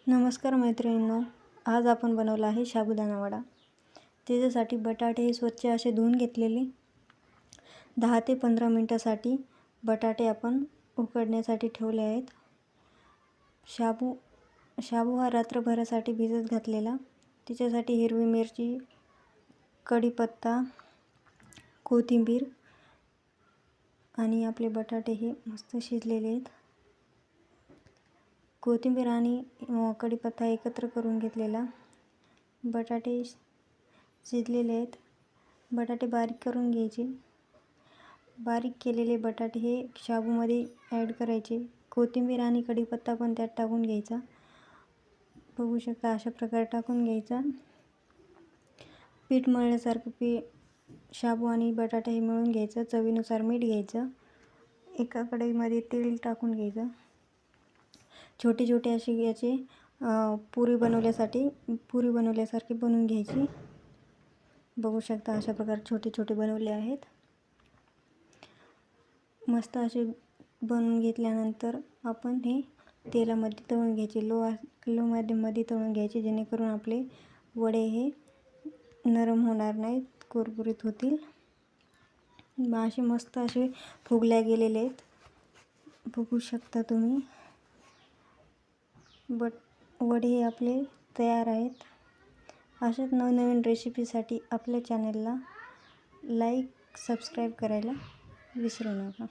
नमस्कार मैत्रिणींनो, आज आपण बनवला आहे साबुदाणा वडा। त्याच्यासाठी बटाटे हे स्वच्छ असे धुवून घेतलेले 10 ते 15 मिनिटासाठी बटाटे आपण उकडण्यासाठी ठेवले आहेत। शाबू हा रात्रभरासाठी भिजत घातलेला, त्याच्यासाठी हिरवी मिरची, कढीपत्ता, कोथिंबीर आणि आपले बटाटे हे मस्त शिजलेले आहेत। कोथिंबीर आणि कढीपत्ता एकत्र करून घेतलेला, बटाटे शिजलेले आहेत। बटाटे बारीक करून घ्यायचे। बारीक केलेले बटाटे हे शाबूमध्ये ॲड करायचे। कोथिंबीर आणि कढीपत्ता पण त्यात टाकून घ्यायचा। बघू शकता अशा प्रकारे टाकून घ्यायचा। पीठ मळल्यासारखं शाबू आणि बटाटा हे मळून घ्यायचं। चवीनुसार मीठ घ्यायचं। एका कढईमध्ये तेल टाकून घ्यायचं। छोटे छोटे असे याचे पुरी बनवल्यासारखे बनवून घ्यायची। बघू शकता अशा प्रकारे छोटे छोटे बनवले आहेत। मस्त असे बनवून घेतल्यानंतर आपण हे तेलामध्ये तळून घ्यायचे। लो मध्ये तळून घ्यायचे, जेणेकरून आपले वडे हे नरम होणार नाहीत, कुरकुरीत होतील। असे मस्त असे फुगल्या गेलेले आहेत, बघू शकता तुम्ही। वडे हे आपले तयार आहेत। अशाच नवनवीन रेसिपीसाठी आपल्या चॅनलला लाईक, सबस्क्राईब करायला विसरू नका।